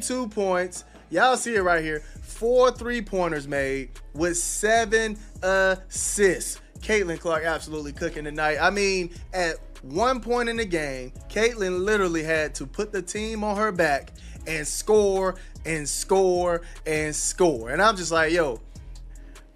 32 points. Y'all see it right here. 4 3-pointers made with 7 assists. Caitlyn Clark absolutely cooking tonight. I mean, at one point in the game, Caitlyn literally had to put the team on her back and score and score and score. And I'm just like, yo,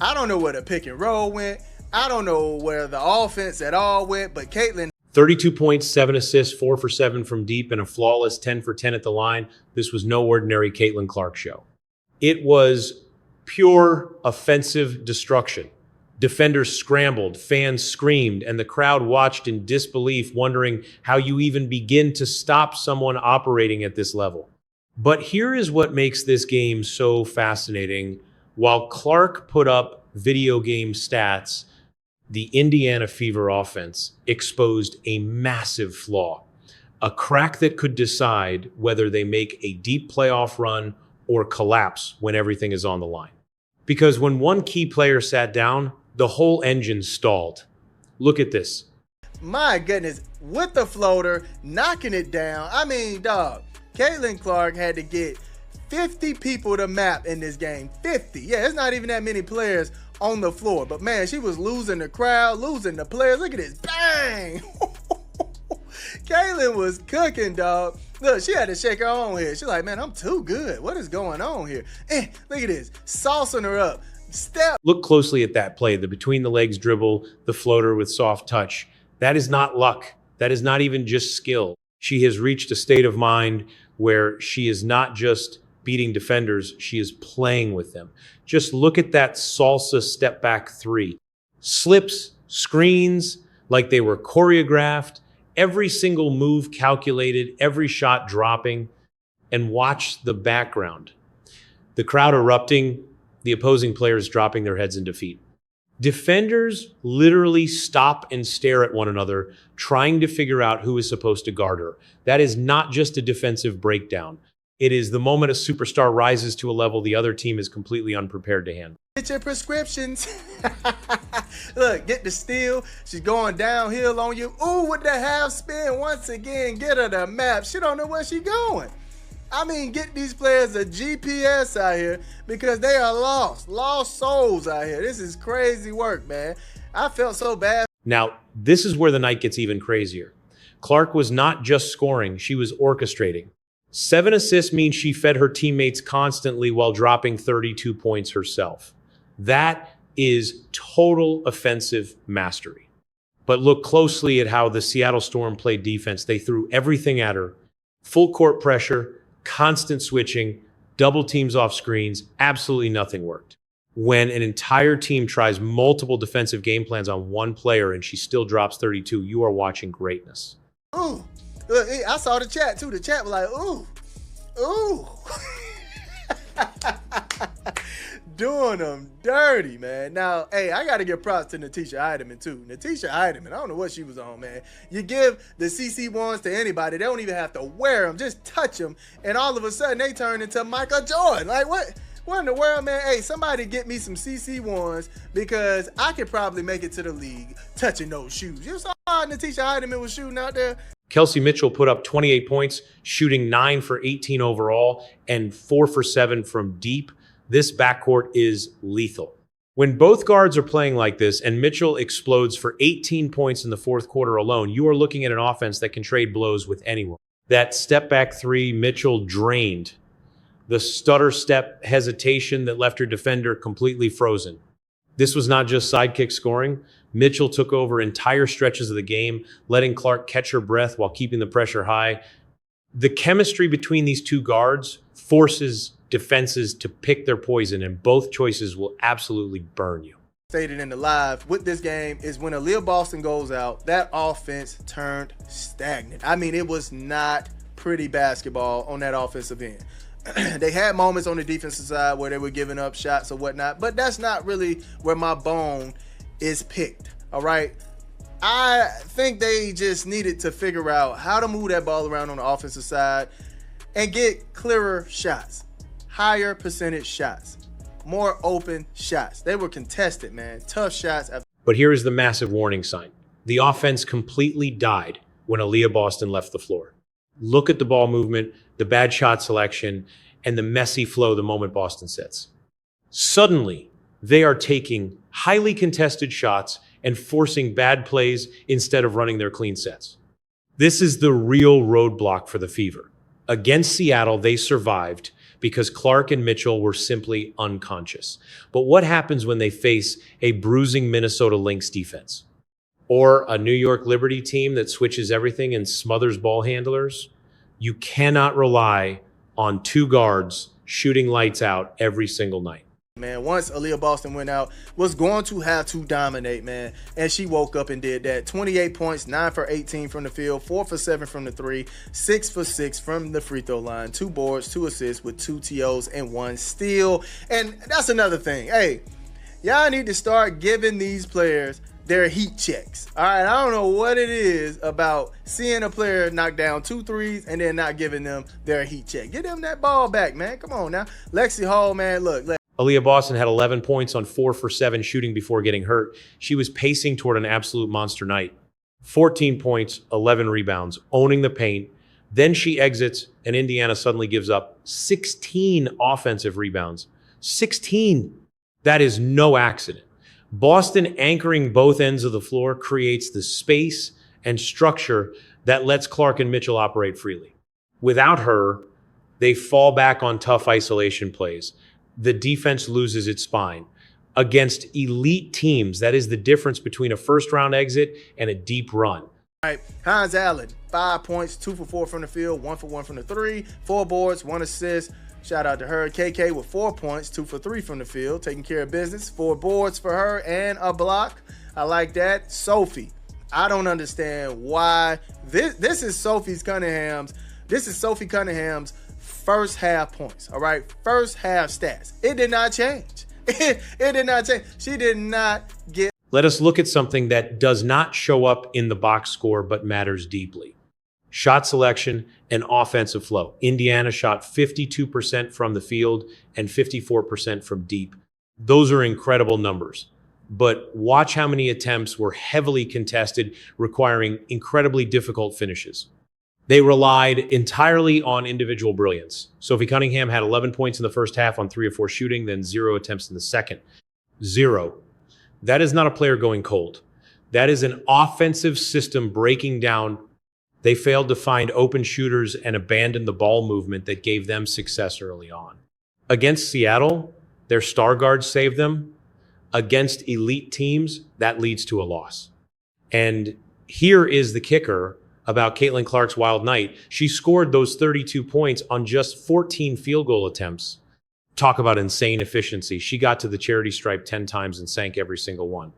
I don't know where the pick and roll went. I don't know where the offense at all went, but Caitlyn. 32 points, 7 assists, 4 for 7 from deep, and a flawless 10 for 10 at the line. This was no ordinary Caitlyn Clark show. It was pure offensive destruction. Defenders scrambled, fans screamed, and the crowd watched in disbelief, wondering how you even begin to stop someone operating at this level. But here is what makes this game so fascinating. While Clark put up video game stats, the Indiana Fever offense exposed a massive flaw, a crack that could decide whether they make a deep playoff run or collapse when everything is on the line. Because when one key player sat down, the whole engine stalled. Look at this. My goodness, with the floater, knocking it down. I mean, dog, Caitlyn Clark had to get 50 people to map in this game. 50. Yeah, it's not even that many players on the floor. But man, she was losing the crowd, losing the players. Look at this. Bang! Caitlyn was cooking, dog. Look, she had to shake her own head. She's like, man, I'm too good. What is going on here? Look at this. Saucing her up. Step. Look closely at that play, the between the legs dribble, the floater with soft touch. That is not luck. That is not even just skill. She has reached a state of mind where she is not just beating defenders, she is playing with them. Just look at that salsa step back 3. Slips, screens, like they were choreographed, every single move calculated, every shot dropping, and watch the background. The crowd erupting, the opposing players dropping their heads in defeat. Defenders literally stop and stare at one another, trying to figure out who is supposed to guard her. That is not just a defensive breakdown. It is the moment a superstar rises to a level the other team is completely unprepared to handle. Get your prescriptions. Look, get the steal. She's going downhill on you. Ooh, with the half spin once again. Get her the map. She don't know where she's going. I mean, get these players a GPS out here because they are lost souls out here. This is crazy work, man. I felt so bad. Now, this is where the night gets even crazier. Clark was not just scoring, she was orchestrating. 7 assists means she fed her teammates constantly while dropping 32 points herself. That is total offensive mastery. But look closely at how the Seattle Storm played defense. They threw everything at her. Full court pressure, constant switching, double teams off screens, absolutely nothing worked. When an entire team tries multiple defensive game plans on one player and she still drops 32, you are watching greatness. Ooh, look, I saw the chat too. The chat was like, ooh, ooh. Doing them dirty, man. Now, hey, I got to give props to Natisha Heidemann, too. Natisha Heidemann, I don't know what she was on, man. You give the CC1s to anybody. They don't even have to wear them. Just touch them, and all of a sudden, they turn into Michael Jordan. Like, what in the world, man? Hey, somebody get me some CC1s because I could probably make it to the league touching those shoes. You saw how Natisha Heidemann was shooting out there? Kelsey Mitchell put up 28 points, shooting 9 for 18 overall and 4 for 7 from deep. This backcourt is lethal. When both guards are playing like this and Mitchell explodes for 18 points in the fourth quarter alone, you are looking at an offense that can trade blows with anyone. That step back 3, Mitchell drained. The stutter step hesitation that left her defender completely frozen. This was not just sidekick scoring. Mitchell took over entire stretches of the game, letting Clark catch her breath while keeping the pressure high. The chemistry between these two guards forces defenses to pick their poison, and both choices will absolutely burn you. Stated in the live with this game is when Aliyah Boston goes out, that offense turned stagnant. I mean, it was not pretty basketball on that offensive end. They had moments on the defensive side where they were giving up shots or whatnot, but that's not really where my bone is picked, all right? I think they just needed to figure out how to move that ball around on the offensive side and get clearer shots, higher percentage shots, more open shots. They were contested, man. Tough shots. But here is the massive warning sign. The offense completely died when Aliyah Boston left the floor. Look at the ball movement, the bad shot selection, and the messy flow the moment Boston sits. Suddenly, they are taking highly contested shots and forcing bad plays instead of running their clean sets. This is the real roadblock for the Fever. Against Seattle, they survived because Clark and Mitchell were simply unconscious. But what happens when they face a bruising Minnesota Lynx defense? Or a New York Liberty team that switches everything and smothers ball handlers? You cannot rely on two guards shooting lights out every single night. Man, once Aliyah Boston went out, was going to have to dominate, man. And she woke up and did that. 28 points, 9 for 18 from the field, 4 for 7 from the 3, 6 for 6 from the free throw line, 2 boards, 2 assists with 2 TOs and 1 steal. And that's another thing. Hey, y'all need to start giving these players their heat checks. All right, I don't know what it is about seeing a player knock down 2 threes and then not giving them their heat check. Get them that ball back, man. Come on now. Lexi Hall, man, look. Aliyah Boston had 11 points on 4 for 7 shooting before getting hurt. She was pacing toward an absolute monster night. 14 points, 11 rebounds, owning the paint. Then she exits, and Indiana suddenly gives up 16 offensive rebounds. 16! That is no accident. Boston anchoring both ends of the floor creates the space and structure that lets Clark and Mitchell operate freely. Without her, they fall back on tough isolation plays. The defense loses its spine. Against elite teams, that is the difference between a first-round exit and a deep run. All right, Hines Allen, 5 points, 2 for 4 from the field, 1 for 1 from the 3, 4 boards, 1 assist. Shout out to her. KK with 4 points, 2 for 3 from the field, taking care of business. 4 boards for her and a block. I like that. Sophie, I don't understand why. This is Sophie Cunningham's first half points, all right? First half stats. It did not change. It did not change. She did not get. Let us look at something that does not show up in the box score but matters deeply. Shot selection and offensive flow. Indiana shot 52% from the field and 54% from deep. Those are incredible numbers. But watch how many attempts were heavily contested, requiring incredibly difficult finishes. They relied entirely on individual brilliance. Sophie Cunningham had 11 points in the first half on 3 of 4 shooting, then 0 attempts in the second. 0. That is not a player going cold. That is an offensive system breaking down. They failed to find open shooters and abandoned the ball movement that gave them success early on. Against Seattle, their star guards saved them. Against elite teams, that leads to a loss. And here is the kicker about Caitlyn Clark's wild night. She scored those 32 points on just 14 field goal attempts. Talk about insane efficiency. She got to the charity stripe 10 times and sank every single one.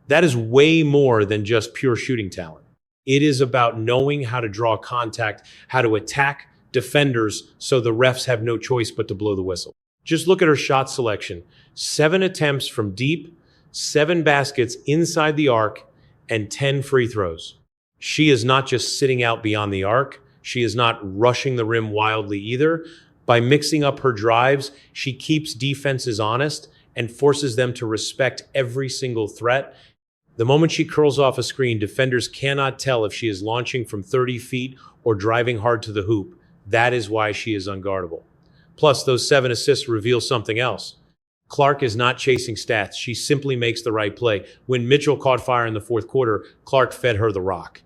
That is way more than just pure shooting talent. It is about knowing how to draw contact, how to attack defenders so the refs have no choice but to blow the whistle. Just look at her shot selection. 7 attempts from deep, 7 baskets inside the arc, and 10 free throws. She is not just sitting out beyond the arc. She is not rushing the rim wildly either. By mixing up her drives, she keeps defenses honest and forces them to respect every single threat. The moment she curls off a screen, defenders cannot tell if she is launching from 30 feet or driving hard to the hoop. That is why she is unguardable. Plus, those 7 assists reveal something else. Clark is not chasing stats. She simply makes the right play. When Mitchell caught fire in the fourth quarter, Clark fed her the rock.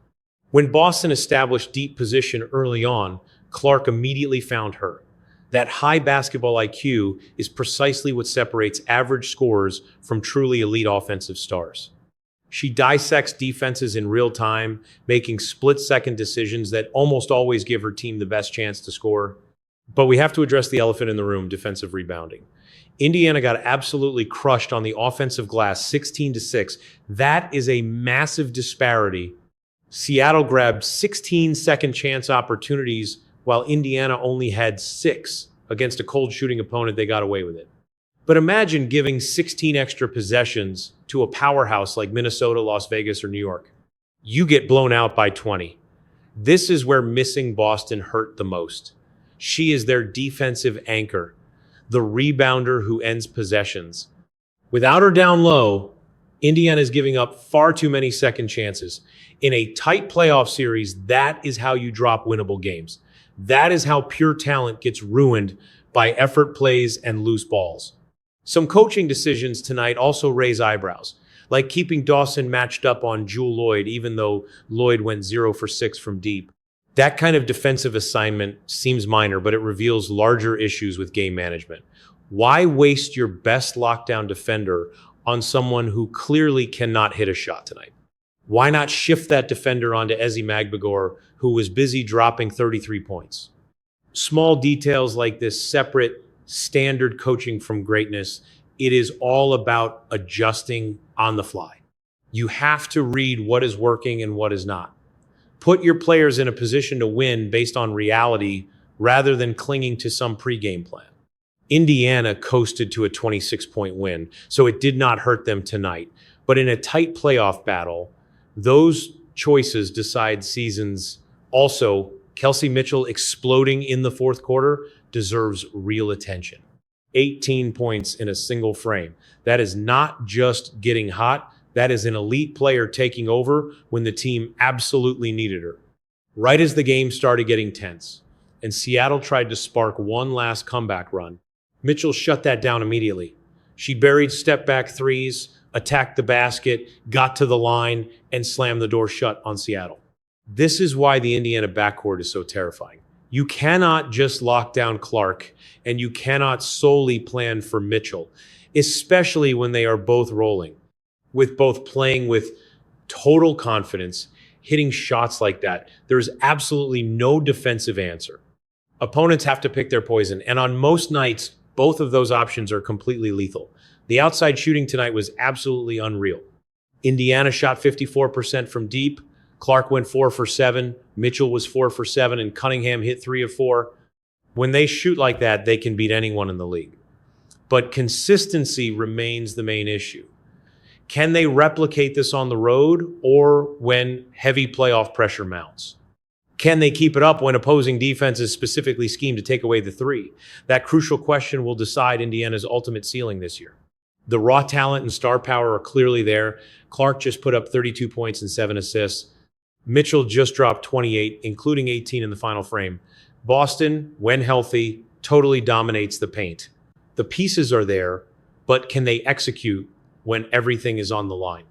When Boston established deep position early on, Clark immediately found her. That high basketball IQ is precisely what separates average scorers from truly elite offensive stars. She dissects defenses in real time, making split-second decisions that almost always give her team the best chance to score. But we have to address the elephant in the room, defensive rebounding. Indiana got absolutely crushed on the offensive glass, 16-6. That is a massive disparity. Seattle grabbed 16 second chance opportunities while Indiana only had 6 against a cold shooting opponent. They got away with it. But imagine giving 16 extra possessions to a powerhouse like Minnesota, Las Vegas, or New York. You get blown out by 20. This is where missing Boston hurt the most. She is their defensive anchor, the rebounder who ends possessions. Without her down low, Indiana is giving up far too many second chances. In a tight playoff series, that is how you drop winnable games. That is how pure talent gets ruined by effort plays and loose balls. Some coaching decisions tonight also raise eyebrows, like keeping Dawson matched up on Jewel Lloyd even though Lloyd went 0 for 6 from deep. That kind of defensive assignment seems minor, but it reveals larger issues with game management. Why waste your best lockdown defender on someone who clearly cannot hit a shot tonight? Why not shift that defender onto Ezi Magbagor, who was busy dropping 33 points? Small details like this separate standard coaching from greatness. It is all about adjusting on the fly. You have to read what is working and what is not. Put your players in a position to win based on reality rather than clinging to some pregame plan. Indiana coasted to a 26-point win, so it did not hurt them tonight. But in a tight playoff battle, those choices decide seasons. Also, Kelsey Mitchell exploding in the fourth quarter deserves real attention. 18 points in a single frame. That is not just getting hot. That is an elite player taking over when the team absolutely needed her. Right as the game started getting tense, and Seattle tried to spark one last comeback run, Mitchell shut that down immediately. She buried step-back threes, attacked the basket, got to the line, and slammed the door shut on Seattle. This is why the Indiana backcourt is so terrifying. You cannot just lock down Clark, and you cannot solely plan for Mitchell, especially when they are both rolling. With both playing with total confidence, hitting shots like that, there's absolutely no defensive answer. Opponents have to pick their poison, and on most nights, both of those options are completely lethal. The outside shooting tonight was absolutely unreal. Indiana shot 54% from deep. Clark went 4 for 7. Mitchell was 4 for 7, and Cunningham hit 3 of 4. When they shoot like that, they can beat anyone in the league. But consistency remains the main issue. Can they replicate this on the road or when heavy playoff pressure mounts? Can they keep it up when opposing defenses specifically scheme to take away the three? That crucial question will decide Indiana's ultimate ceiling this year. The raw talent and star power are clearly there. Clark just put up 32 points and 7 assists. Mitchell just dropped 28, including 18 in the final frame. Boston, when healthy, totally dominates the paint. The pieces are there, but can they execute when everything is on the line?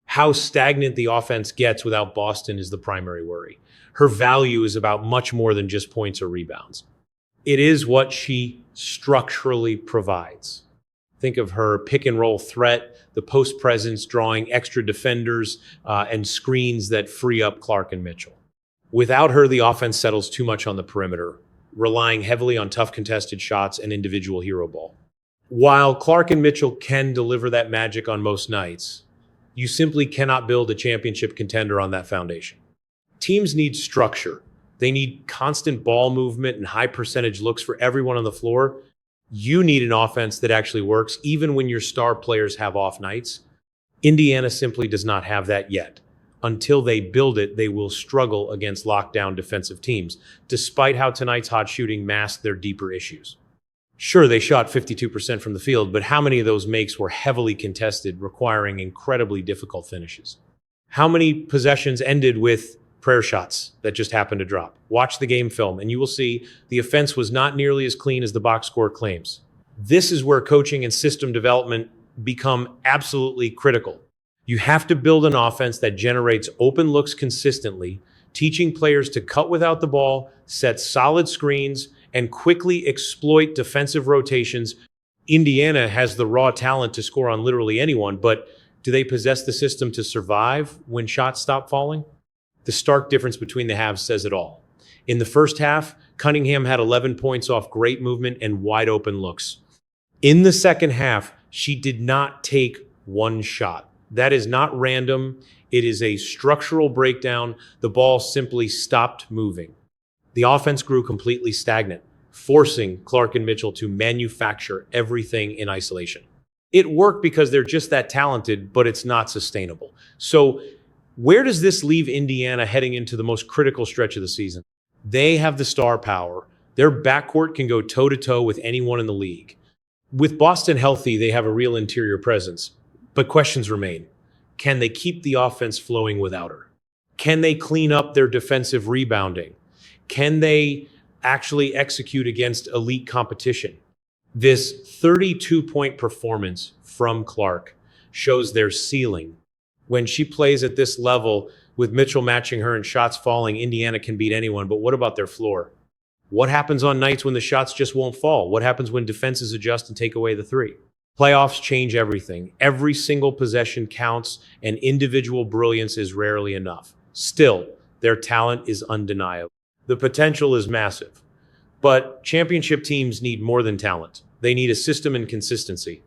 How stagnant the offense gets without Boston is the primary worry. Her value is about much more than just points or rebounds. It is what she structurally provides. Think of her pick and roll threat, the post presence drawing extra defenders and screens that free up Clark and Mitchell. Without her, the offense settles too much on the perimeter, relying heavily on tough contested shots and individual hero ball. While Clark and Mitchell can deliver that magic on most nights, you simply cannot build a championship contender on that foundation. Teams need structure. They need constant ball movement and high percentage looks for everyone on the floor. You need an offense that actually works, even when your star players have off nights. Indiana simply does not have that yet. Until they build it, they will struggle against lockdown defensive teams, despite how tonight's hot shooting masked their deeper issues. Sure, they shot 52% from the field, but how many of those makes were heavily contested, requiring incredibly difficult finishes? How many possessions ended with prayer shots that just happened to drop? Watch the game film, and you will see the offense was not nearly as clean as the box score claims. This is where coaching and system development become absolutely critical. You have to build an offense that generates open looks consistently, teaching players to cut without the ball, set solid screens, and quickly exploit defensive rotations. Indiana has the raw talent to score on literally anyone, but do they possess the system to survive when shots stop falling? The stark difference between the halves says it all. In the first half, Cunningham had 11 points off great movement and wide open looks. In the second half, she did not take one shot. That is not random. It is a structural breakdown. The ball simply stopped moving. The offense grew completely stagnant, forcing Clark and Mitchell to manufacture everything in isolation. It worked because they're just that talented, but it's not sustainable. So where does this leave Indiana heading into the most critical stretch of the season? They have the star power. Their backcourt can go toe-to-toe with anyone in the league. With Boston healthy, they have a real interior presence. But questions remain. Can they keep the offense flowing without her? Can they clean up their defensive rebounding? Can they actually execute against elite competition. This 32-point performance from Clark shows their ceiling. When she plays at this level, with Mitchell matching her and shots falling, Indiana can beat anyone. But what about their floor? What happens on nights when the shots just won't fall? What happens when defenses adjust and take away the three? Playoffs change everything. Every single possession counts, and individual brilliance is rarely enough. Still, their talent is undeniable. The potential is massive. But championship teams need more than talent. They need a system and consistency.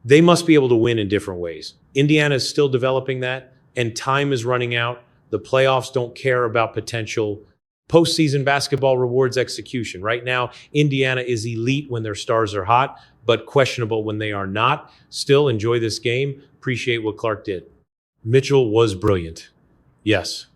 They must be able to win in different ways. Indiana is still developing that, and time is running out. The playoffs don't care about potential. Postseason basketball rewards execution. Right now, Indiana is elite when their stars are hot, but questionable when they are not. Still, enjoy this game. Appreciate what Clark did. Mitchell was brilliant. Yes.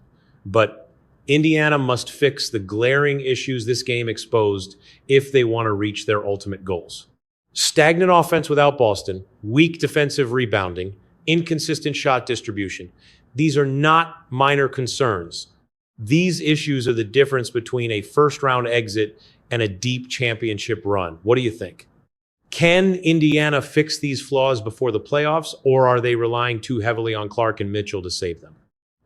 But Indiana must fix the glaring issues this game exposed if they want to reach their ultimate goals. Stagnant offense without Boston, weak defensive rebounding, inconsistent shot distribution. These are not minor concerns. These issues are the difference between a first-round exit and a deep championship run. What do you think? Can Indiana fix these flaws before the playoffs, or are they relying too heavily on Clark and Mitchell to save them?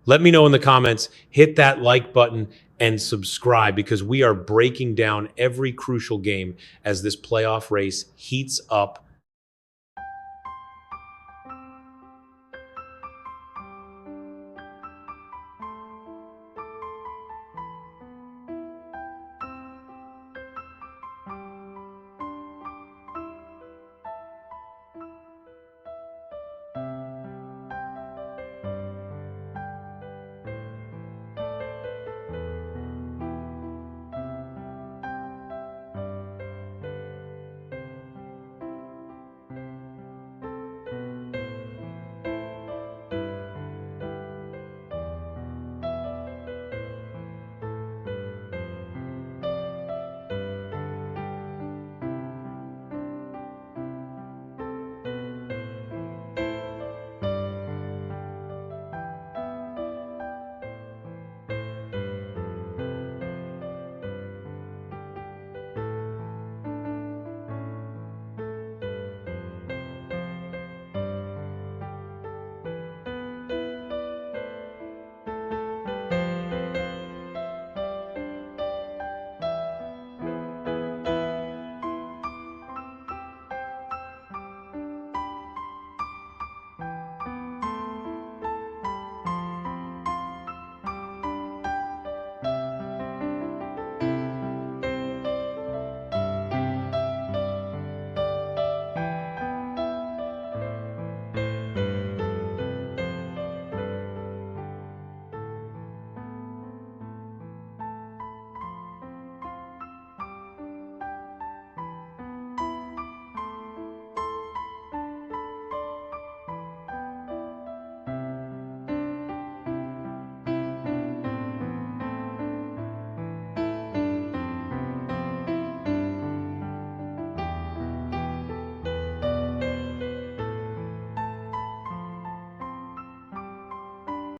Let me know in the comments. Hit that like button and subscribe, because we are breaking down every crucial game as this playoff race heats up